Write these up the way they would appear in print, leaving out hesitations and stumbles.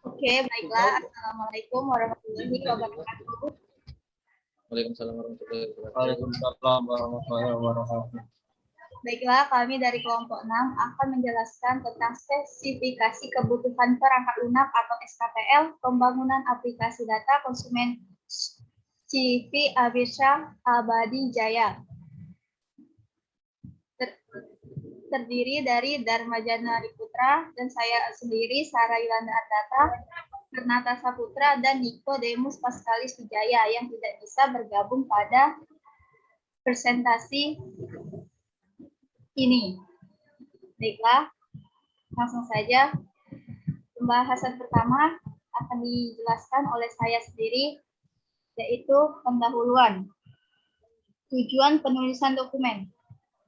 Oke, baiklah. Assalamualaikum warahmatullahi wabarakatuh. Waalaikumsalam warahmatullahi wabarakatuh. Waalaikumsalam warahmatullahi wabarakatuh. Baiklah, kami dari kelompok 6 akan menjelaskan tentang spesifikasi kebutuhan perangkat lunak atau SKPL, pembangunan aplikasi data konsumen CV Abirsyah Abadi Jaya. Terdiri dari Dharma Janari Putra dan saya sendiri, Sarah Yolanda Ardata, Renata Saputra, dan Niko Demus Paskalis Wijaya yang tidak bisa bergabung pada presentasi ini. Baiklah, langsung saja. Pembahasan pertama akan dijelaskan oleh saya sendiri, yaitu pendahuluan. Tujuan penulisan dokumen.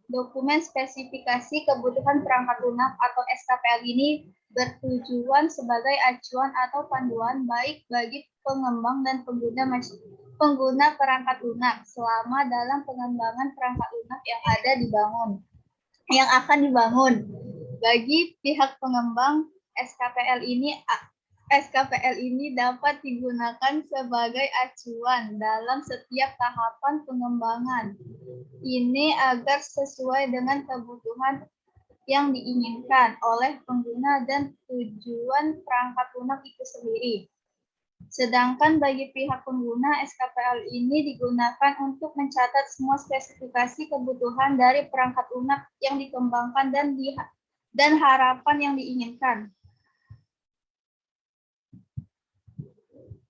Dokumen spesifikasi kebutuhan perangkat lunak atau SKPL ini bertujuan sebagai acuan atau panduan baik bagi pengembang dan pengguna perangkat lunak selama dalam pengembangan perangkat lunak yang akan dibangun. Bagi pihak pengembang, SKPL ini dapat digunakan sebagai acuan dalam setiap tahapan pengembangan. Ini agar sesuai dengan kebutuhan yang diinginkan oleh pengguna dan tujuan perangkat lunak itu sendiri. Sedangkan bagi pihak pengguna, SKPL ini digunakan untuk mencatat semua spesifikasi kebutuhan dari perangkat lunak yang dikembangkan dan harapan yang diinginkan.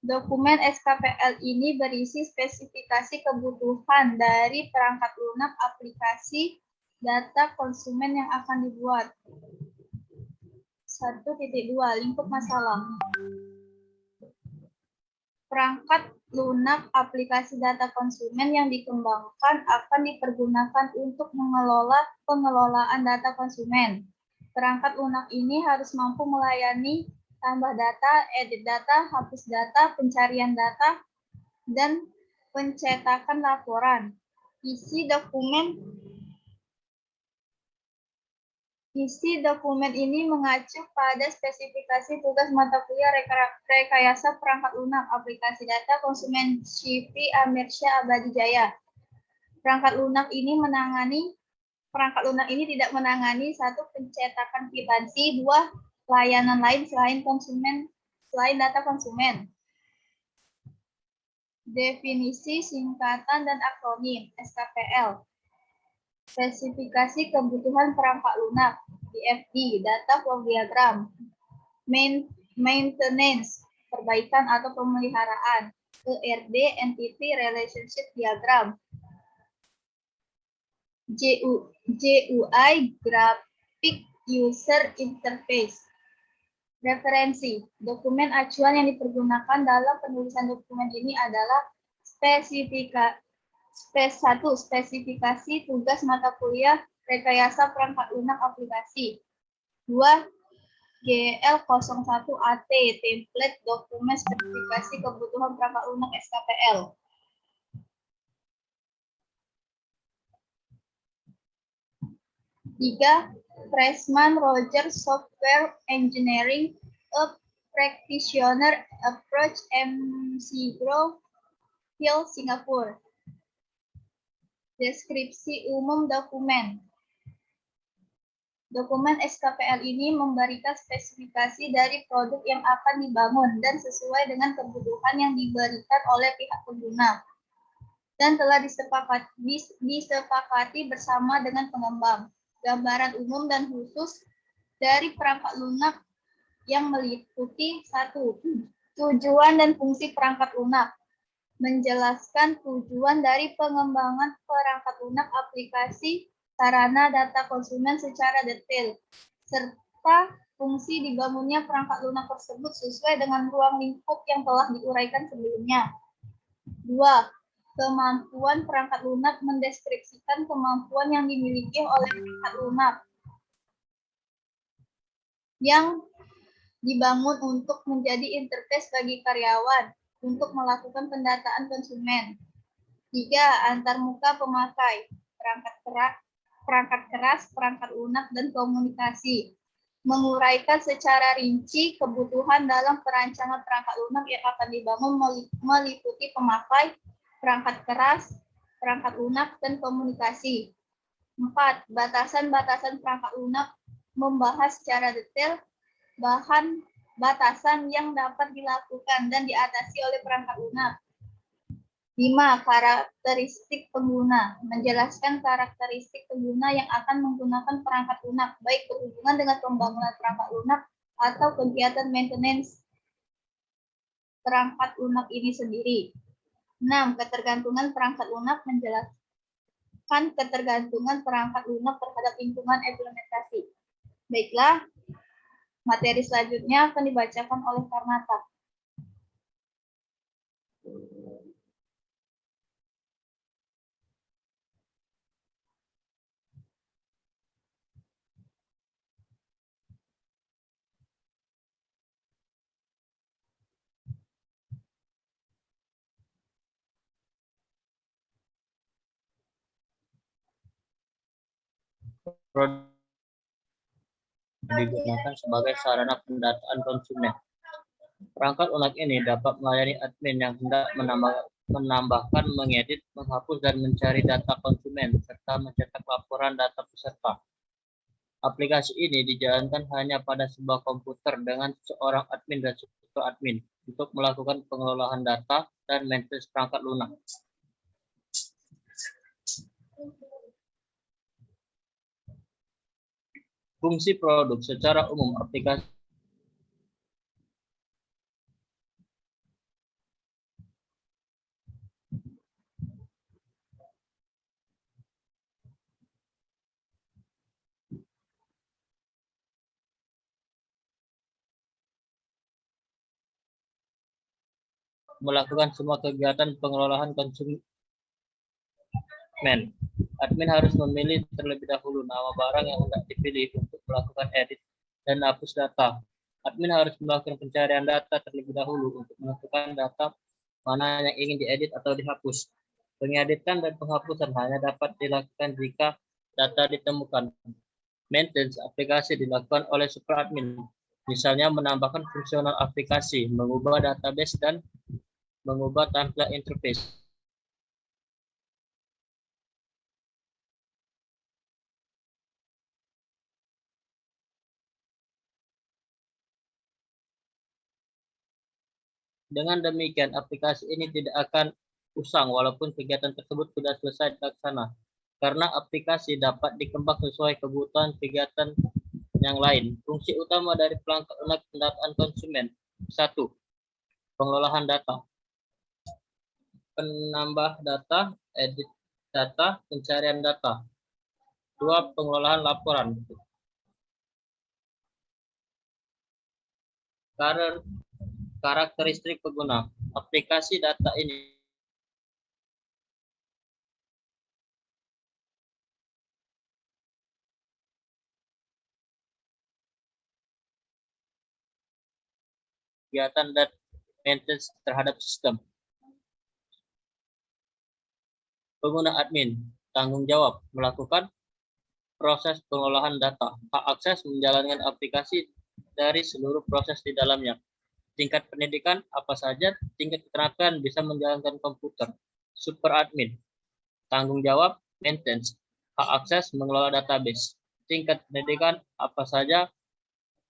Dokumen SKPL ini berisi spesifikasi kebutuhan dari perangkat lunak aplikasi data konsumen yang akan dibuat. 1.2 Lingkup masalah. Perangkat lunak aplikasi data konsumen yang dikembangkan akan dipergunakan untuk mengelola pengelolaan data konsumen. Perangkat lunak ini harus mampu melayani tambah data, edit data, hapus data, pencarian data, dan pencetakan laporan. Isi dokumen ini mengacu pada spesifikasi tugas mata kuliah rekayasa perangkat lunak aplikasi data konsumen CV Amirsyah Abadi Jaya. Perangkat lunak ini tidak menangani satu pencetakan kwitansi, dua layanan lain selain data konsumen. Definisi, singkatan, dan akronim SKPL. Spesifikasi kebutuhan perangkat lunak, DFD, data flow diagram. Maintenance, perbaikan atau pemeliharaan, ERD, entity relationship diagram. GUI, graphic user interface. Referensi. Dokumen acuan yang dipergunakan dalam penulisan dokumen ini adalah spesifikasi tugas mata kuliah rekayasa perangkat lunak aplikasi. 2. GL01AT, template dokumen spesifikasi kebutuhan perangkat lunak SKPL. 3. Freshman Roger Software Engineering, a practitioner approach MC Grove Hill, Singapore. Deskripsi umum dokumen. Dokumen SKPL ini memberikan spesifikasi dari produk yang akan dibangun dan sesuai dengan kebutuhan yang diberikan oleh pihak pengguna dan telah disepakati bersama dengan pengembang. Gambaran umum dan khusus dari perangkat lunak yang meliputi 1. Tujuan dan fungsi perangkat lunak. Menjelaskan tujuan dari pengembangan perangkat lunak aplikasi sarana data konsumen secara detail, serta fungsi dibangunnya perangkat lunak tersebut sesuai dengan ruang lingkup yang telah diuraikan sebelumnya. 2. Kemampuan perangkat lunak mendeskripsikan kemampuan yang dimiliki oleh perangkat lunak yang dibangun untuk menjadi interface bagi karyawan untuk melakukan pendataan konsumen. 3. Antarmuka pemakai, perangkat keras, perangkat lunak, dan komunikasi. menguraikan secara rinci kebutuhan dalam perancangan perangkat lunak yang akan dibangun meliputi pemakai, perangkat keras, perangkat lunak, dan komunikasi. 4. Batasan-batasan perangkat lunak membahas secara detail batasan yang dapat dilakukan dan diatasi oleh perangkat lunak. 5. Karakteristik pengguna. Menjelaskan karakteristik pengguna yang akan menggunakan perangkat lunak, baik berhubungan dengan pembangunan perangkat lunak atau kegiatan maintenance perangkat lunak ini sendiri. 6. Ketergantungan perangkat lunak. Menjelaskan ketergantungan perangkat lunak terhadap lingkungan implementasi. Baiklah, materi selanjutnya akan dibacakan oleh Karnata. Digunakan sebagai sarana pendataan konsumen. Perangkat lunak ini dapat melayani admin yang hendak menambahkan, mengedit, menghapus, dan mencari data konsumen, serta mencetak laporan data peserta. Aplikasi ini dijalankan hanya pada sebuah komputer dengan seorang admin dan super admin untuk melakukan pengelolaan data dan maintenance perangkat lunak. Fungsi produk secara umum aplikasi melakukan semua kegiatan pengelolaan konsumen. Admin harus memilih terlebih dahulu nama barang yang hendak dipilih untuk melakukan edit dan hapus data. Admin harus melakukan pencarian data terlebih dahulu untuk menentukan data mana yang ingin diedit atau dihapus. Pengeditan dan penghapusan hanya dapat dilakukan jika data ditemukan. Maintenance aplikasi dilakukan oleh super admin, misalnya menambahkan fungsional aplikasi, mengubah database, dan mengubah tampilan interface. Dengan demikian, aplikasi ini tidak akan usang walaupun kegiatan tersebut sudah selesai dilaksanakan, karena aplikasi dapat dikembang sesuai kebutuhan kegiatan yang lain. Fungsi utama dari perangkat lunak pendataan konsumen. 1. Pengelolaan data. Penambah data, edit data, pencarian data. 2. Pengelolaan laporan. Karakteristik pengguna. Aplikasi data ini kegiatan dan maintenance terhadap sistem. Pengguna admin, tanggung jawab melakukan proses pengolahan data, hak akses menjalankan aplikasi dari seluruh proses di dalamnya. Tingkat pendidikan apa saja, tingkat keterampilan bisa menjalankan komputer. Super admin, tanggung jawab maintenance, hak akses mengelola database. Tingkat pendidikan apa saja,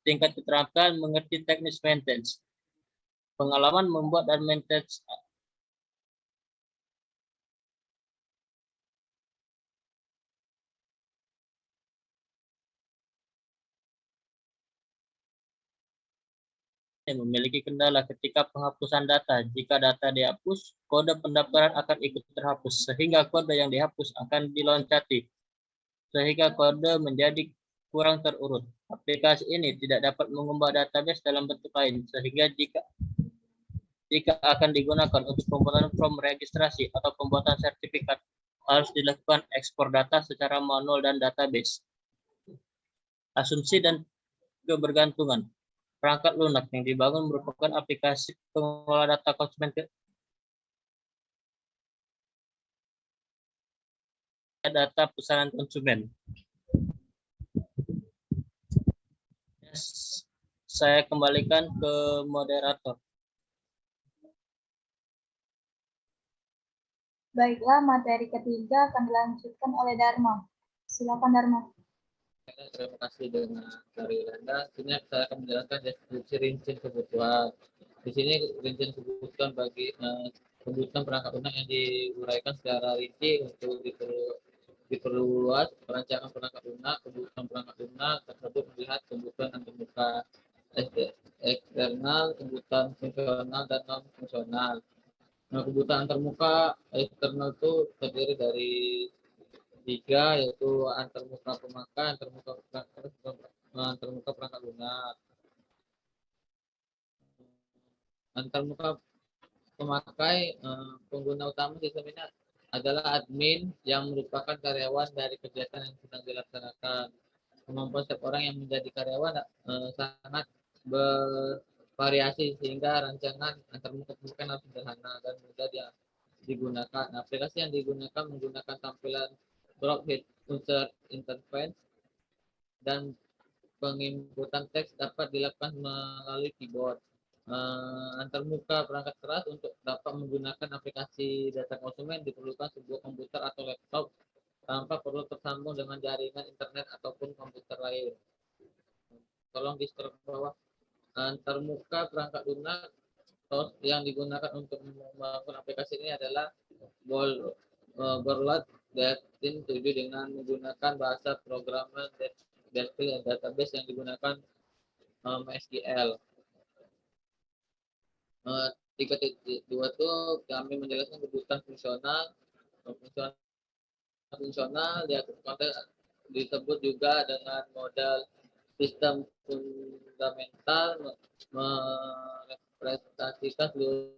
tingkat keterampilan mengerti teknis maintenance. Pengalaman membuat dan maintenance memiliki kendala ketika penghapusan data. Jika data dihapus, kode pendaftaran akan ikut terhapus, sehingga kode yang dihapus akan diloncati, sehingga kode menjadi kurang terurut. Aplikasi ini tidak dapat mengubah database dalam bentuk lain, sehingga jika akan digunakan untuk pembuatan form registrasi atau pembuatan sertifikat, harus dilakukan ekspor data secara manual dan database. Asumsi dan kebergantungan. Perangkat lunak yang dibangun merupakan aplikasi pengelola data konsumen data pesanan konsumen. saya kembalikan ke moderator. Baiklah, materi ketiga akan dilanjutkan oleh Dharma. Silakan Dharma. Terima kasih dengan dari Anda. Sini saya akan menjelaskan deskripsi rincian kebutuhan. Di sini rincian kebutuhan bagi kebutuhan perangkat lunak yang diuraikan secara rinci untuk diperluas perancangan perangkat lunak. Kebutuhan perangkat lunak tersebut melihat kebutuhan antarmuka eksternal, kebutuhan fungsional dan non fungsional. Nah, kebutuhan antarmuka eksternal itu terdiri dari tiga, yaitu antarmuka pemakai, antarmuka perangkat lunak. Antarmuka pemakai, pengguna utama sistem ini adalah admin yang merupakan karyawan dari kegiatan yang sedang dilaksanakan. Kemampuan setiap orang yang menjadi karyawan sangat bervariasi sehingga rancangan antarmuka pemakai harus sederhana dan mudah digunakan. Aplikasi yang digunakan menggunakan tampilan drop hit insert interface dan penginputan teks dapat dilakukan melalui keyboard. Antarmuka perangkat keras untuk dapat menggunakan aplikasi data konsumen diperlukan sebuah komputer atau laptop tanpa perlu tersambung dengan jaringan internet ataupun komputer lain. Tolong di scroll ke bawah. Antarmuka perangkat lunak yang digunakan untuk membangun aplikasi ini adalah Borlat Datin 7 dengan menggunakan bahasa programmer database yang digunakan MySQL. 3.2 itu kami menjelaskan kebutuhan fungsional disebut juga dengan modal sistem fundamental merepresentasikan seluruh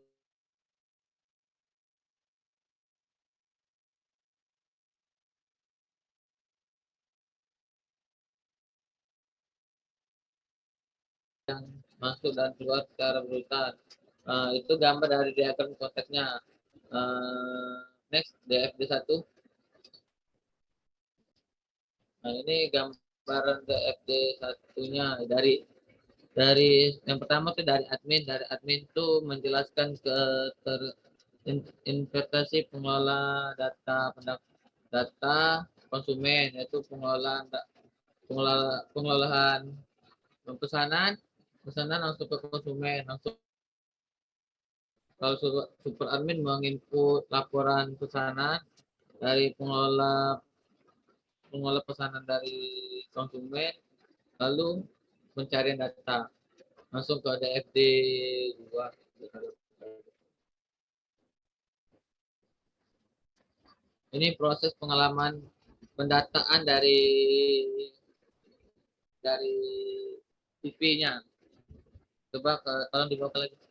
yang masuk dan keluar secara berurutan. Itu gambar dari diagram konteksnya. Next, DFD1. Nah, ini gambaran DFD1-nya dari yang pertama itu dari admin. Dari admin itu menjelaskan ke investasi pengelola data konsumen, yaitu pengelolaan pesanan langsung ke konsumen. Langsung kalau super admin menginput laporan pesanan dari pengelola pesanan dari konsumen, lalu pencarian data langsung ke DFD 2. Ini proses pengalaman pendataan dari TV-nya. Coba tolong dibawa lagi.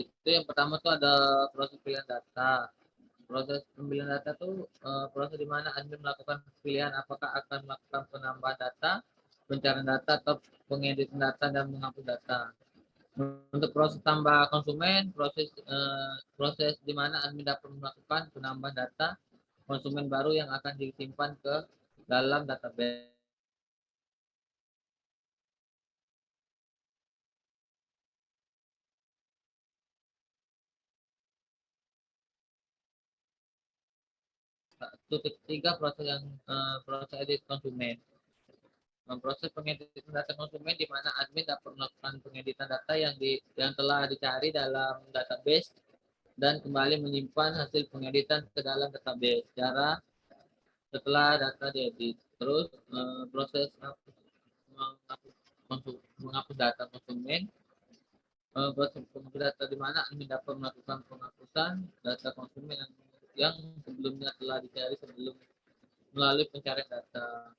Itu yang pertama tuh ada proses pilihan data. Proses pemilihan data tuh proses di mana admin melakukan pilihan apakah akan melakukan penambahan data, pencarian data, atau pengeditan data dan menghapus data. Untuk proses tambah konsumen, proses di mana admin dapat melakukan penambahan data konsumen baru yang akan disimpan ke dalam database. Itu ketiga proses edit konsumen. Proses pengeditan data konsumen di mana admin dapat melakukan pengeditan data yang telah dicari dalam database dan kembali menyimpan hasil pengeditan ke dalam database. Cara setelah data diedit, terus proses menghapus data konsumen, proses penghapus data di mana admin dapat melakukan penghapusan data konsumen yang sebelumnya telah dicari sebelum melalui pencarian data.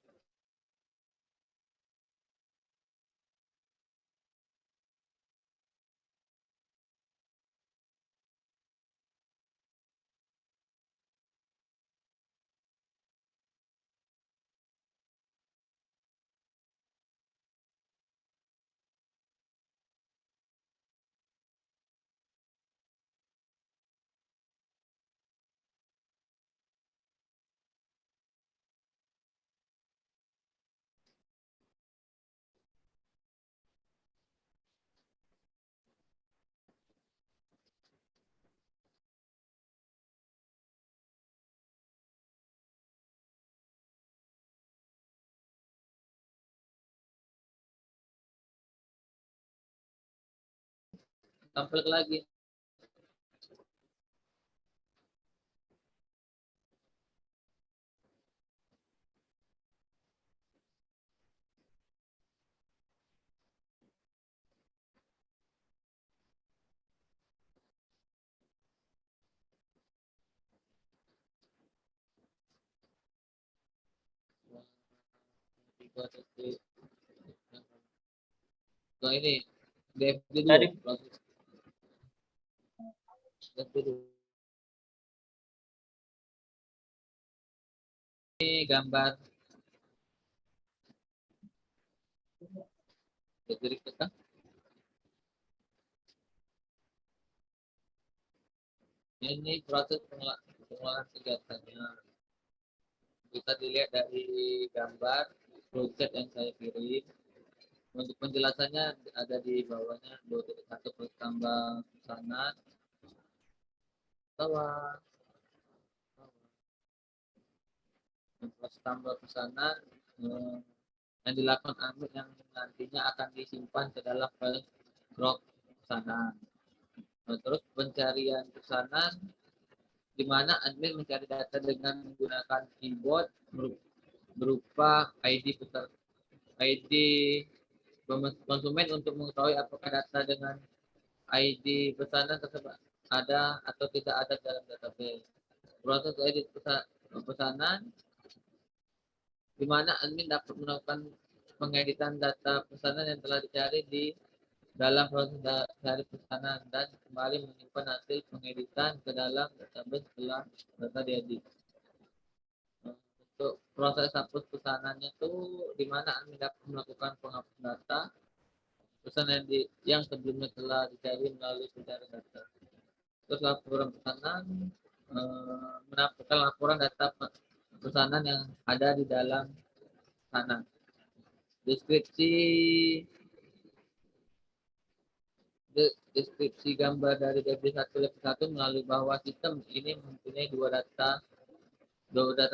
tampil lagi. Tiga titik. Nah, ini DFG dulu. Tadi Proses DFG dulu. Ini gambar jadi kita ini proses pengelolaan kegiatannya bisa dilihat dari gambar project yang saya kirim. Untuk penjelasannya ada di bawahnya 2.1 plus tambah pesanan bawah plus tambah pesanan yang dilakukan admin yang nantinya akan disimpan ke dalam file log pesanan. Nah, terus pencarian pesanan di mana admin mencari data dengan menggunakan keyboard berupa ID peserta, ID konsumen untuk mengetahui apakah data dengan ID pesanan tersebut ada atau tidak ada dalam database. Proses edit pesanan di mana admin dapat melakukan pengeditan data pesanan yang telah dicari di dalam proses dari pesanan dan kembali menyimpan hasil pengeditan ke dalam database setelah data diedit. Untuk proses hapus pesanannya itu di mana admin dapat melakukan penghapus data pesanan yang sebelumnya telah dicari melalui pencarian data. Terus laporan pesanan menampilkan laporan data pesanan yang ada di dalam pesanan. Deskripsi gambar dari DB1 level 1 melalui bawah sistem ini mempunyai dua data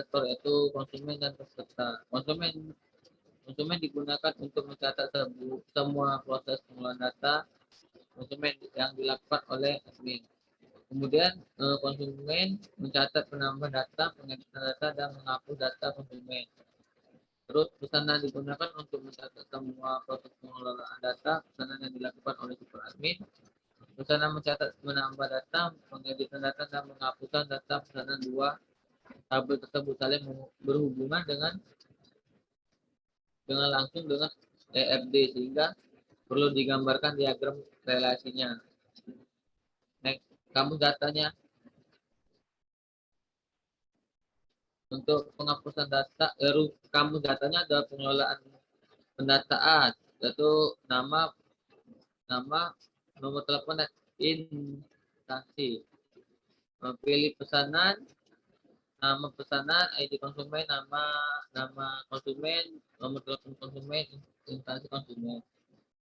store yaitu konsumen dan peserta. Konsumen digunakan untuk mencatat semua proses pengelolaan data konsumen yang dilakukan oleh admin. Kemudian konsumen mencatat penambahan data, pengeditan data, dan menghapus data konsumen. Terus pesanan digunakan untuk mencatat semua proses pengelolaan data, pesanan yang dilakukan oleh super admin. Pesanan mencatat menambah data, pengeditan data, dan menghapuskan data pesanan dua tabel tersebut saling berhubungan dengan langsung dengan EFD sehingga perlu digambarkan diagram relasinya. Next, kamus datanya. Untuk penghapusan data, kamus datanya adalah pengelolaan pendataan, yaitu nama, nomor telepon dan instansi. Pilih pesanan, nama pesanan, ID konsumen, nama konsumen, nomor telepon konsumen, instansi konsumen.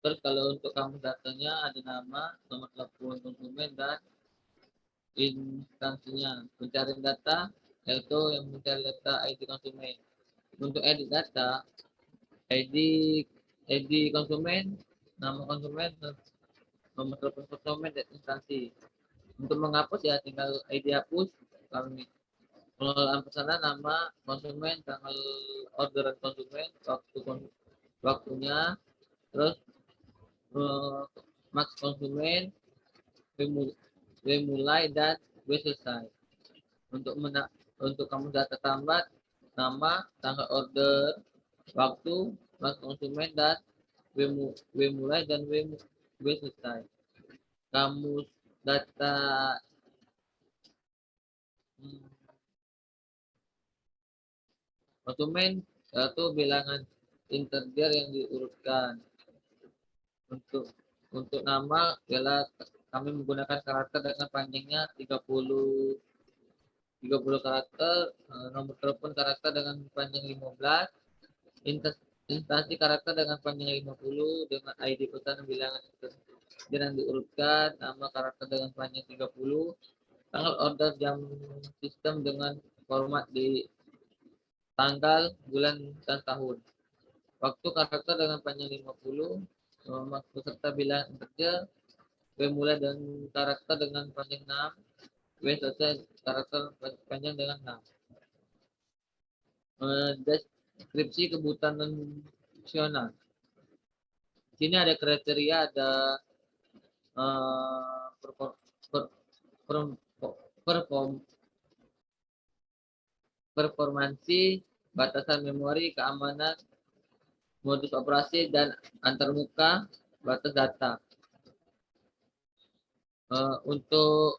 Terus kalau untuk kamus datanya ada nama, nomor telepon konsumen, dan instansinya. Pencarian data yaitu yang mencari data ID konsumen. Untuk edit data, ID konsumen, nama konsumen, nomor telepon konsumen, dan instansi. Untuk menghapus ya tinggal ID hapus. Kalau pengelolaan pesanan, nama konsumen, tanggal orderan konsumen, waktunya, terus max konsumen, mulai dan selesai. Untuk kamu data tambat, nama, tanggal order, waktu, max konsumen, dan mulai dan selesai. Kamu data konsumen itu bilangan integer yang diurutkan. Untuk nama ialah kami menggunakan karakter dengan panjangnya 30 karakter, nomor telepon karakter dengan panjang 15, instansi karakter dengan panjang 50, dengan ID pesanan bilangan yang diurutkan, nama karakter dengan panjang 30, tanggal order jam sistem dengan format di tanggal, bulan, dan tahun. Waktu karakter dengan panjang 50, peserta bilangan integer, W mulai dengan karakter dengan panjang 6, W selesai karakter panjang dengan 6. Deskripsi kebutuhan fungsional. Di sini ada kriteria, ada performansi, batasan memori, keamanan, modus operasi, dan antarmuka, batas data. Untuk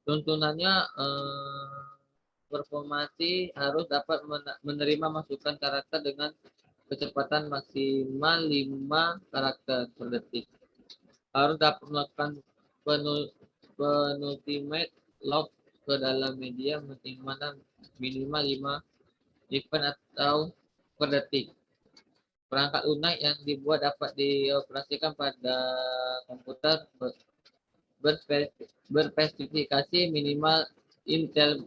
tuntunannya, performasi harus dapat menerima masukan karakter dengan kecepatan maksimal 5 karakter per detik. Harus dapat melakukan penultimate log ke dalam media minimal 5 event atau per detik. Perangkat lunak yang dibuat dapat dioperasikan pada komputer berspesifikasi minimal Intel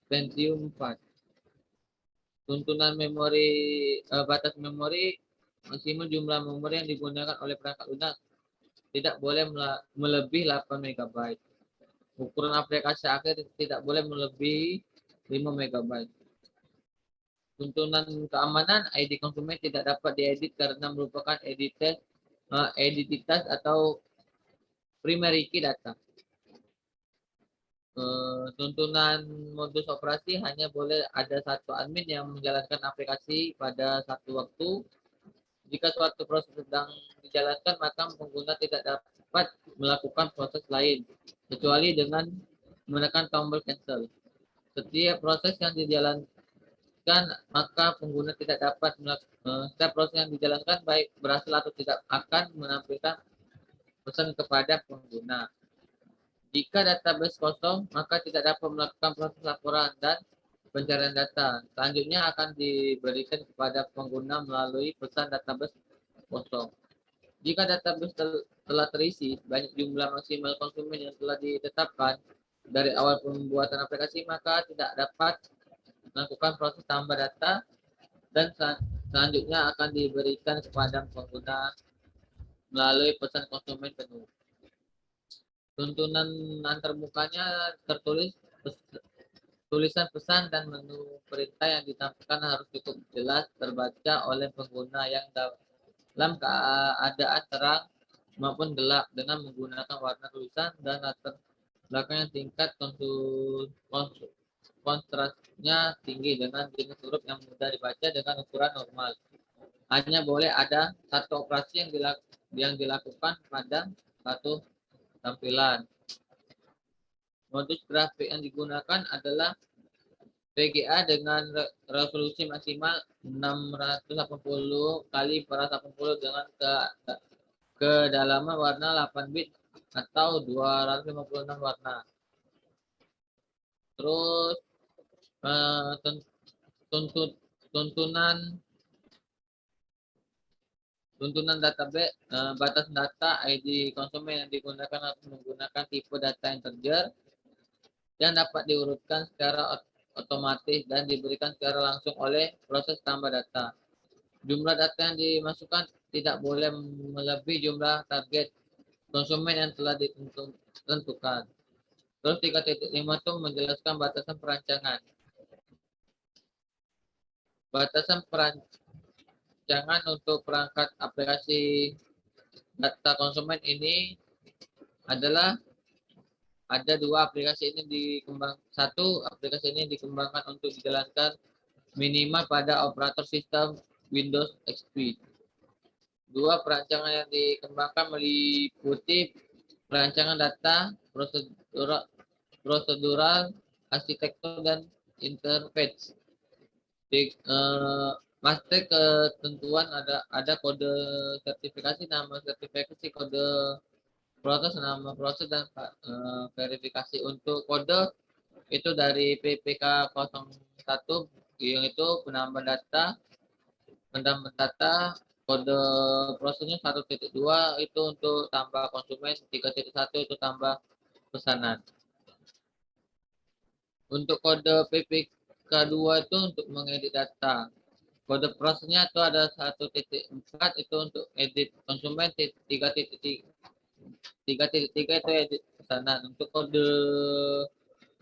Pentium 4. Tuntunan memori, batas memori, maksimum jumlah memori yang digunakan oleh perangkat lunak tidak boleh melebihi 8 MB. Ukuran aplikasi akhir tidak boleh melebihi 5 MB. Tuntunan keamanan, ID konsumen tidak dapat diedit karena merupakan identitas atau primary key data. Tuntunan modus operasi, hanya boleh ada satu admin yang menjalankan aplikasi pada satu waktu. Jika suatu proses sedang dijalankan, maka pengguna tidak dapat melakukan proses lain, kecuali dengan menekan tombol cancel. Setiap proses yang dijalankan, maka pengguna tidak dapat setiap proses yang dijalankan, baik berhasil atau tidak, akan menampilkan pesan kepada pengguna. Jika database kosong, maka tidak dapat melakukan proses laporan dan pencarian data. Selanjutnya akan diberikan kepada pengguna melalui pesan database kosong. Jika database telah terisi banyak jumlah maksimal konsumen yang telah ditetapkan dari awal pembuatan aplikasi, maka tidak dapat melakukan proses tambah data dan selanjutnya akan diberikan kepada pengguna melalui pesan konsumen penuh. Tuntunan antarmukanya tertulis tulisan pesan dan menu perintah yang ditampilkan harus cukup jelas terbaca oleh pengguna yang dalam keadaan terang maupun gelap dengan menggunakan warna tulisan dan latar belakang yang tingkat kontrasnya tinggi dengan jenis huruf yang mudah dibaca dengan ukuran normal. Hanya boleh ada satu operasi yang dilakukan pada satu tampilan. Modus grafik yang digunakan adalah VGA dengan resolusi maksimal 680 kali 480 dengan kedalaman warna 8 bit atau 256 warna. Terus tuntunan database, batas data ID konsumen yang digunakan harus menggunakan tipe data integer yang dapat diurutkan secara otomatis dan diberikan secara langsung oleh proses tambah data. Jumlah data yang dimasukkan tidak boleh melebihi jumlah target konsumen yang telah ditentukan. Terus 3.5 itu menjelaskan batasan perancangan. Batasan perancangan untuk perangkat aplikasi data konsumen ini adalah ada dua aplikasi ini satu aplikasi ini dikembangkan untuk dijalankan minimal pada operator sistem Windows XP. Dua perancangan yang dikembangkan meliputi perancangan data, prosedural, arsitektur, dan interface. Master ketentuan ada kode sertifikasi, nama sertifikasi, kode proses, nama proses, dan verifikasi. Untuk kode itu dari PPK 01 yang itu penambah data, kode prosesnya 1.2 itu untuk tambah konsumen, 3.1 itu tambah pesanan. Untuk kode PPK 2 itu untuk mengedit data. Kode prosesnya itu ada 1.4 itu untuk edit konsumen, 3.3 itu edit pesanan. Untuk kode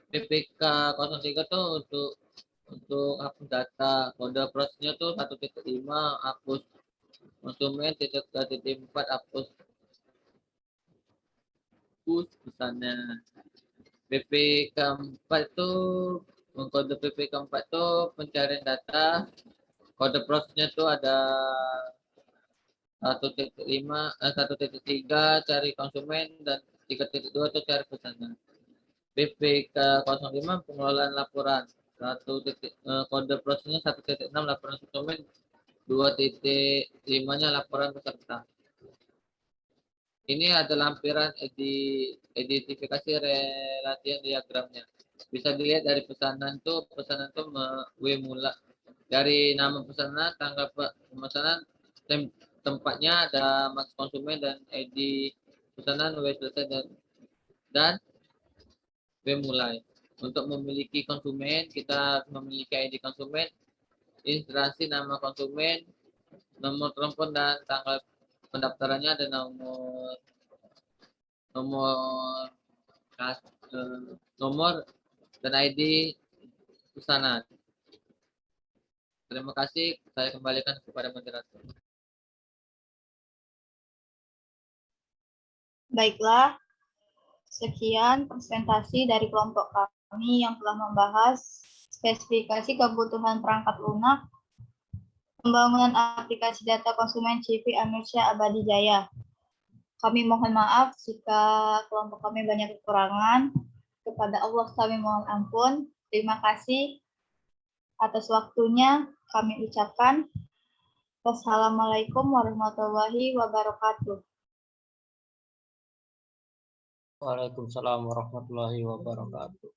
PPK 03 tuh untuk hapus data. Kode prosesnya tuh 1.5 hapus konsumen, 3.4 hapus pesanan. PPK 4 itu kode PPK 4 itu pencarian data. Kode prosesnya tuh ada 1.3 cari konsumen dan 3.2 itu cari pesanan. PPK 05 pengelolaan laporan. Kode prosesnya 1.6 laporan konsumen, 2.5-nya laporan peserta. Ini ada lampiran identifikasi relation diagramnya. Bisa dilihat dari pesanan tuh W mula. Dari nama pesanan, tanggal pemesanan, tempatnya ada mas konsumen dan ID pesanan, W selesai dan W mulai. Untuk memiliki konsumen, kita memiliki ID konsumen, registrasi nama konsumen, nomor telepon dan tanggal pendaftarannya, ada nomor dan ID pesanan. Terima kasih, saya kembalikan kepada moderator. Baiklah, sekian presentasi dari kelompok kami yang telah membahas spesifikasi kebutuhan perangkat lunak, pembangunan aplikasi data konsumen CV Amirsyah Abadi Jaya. Kami mohon maaf jika kelompok kami banyak kekurangan. Kepada Allah kami mohon ampun. Terima kasih atas waktunya. Kami ucapkan wassalamualaikum warahmatullahi wabarakatuh. Waalaikumsalam warahmatullahi wabarakatuh.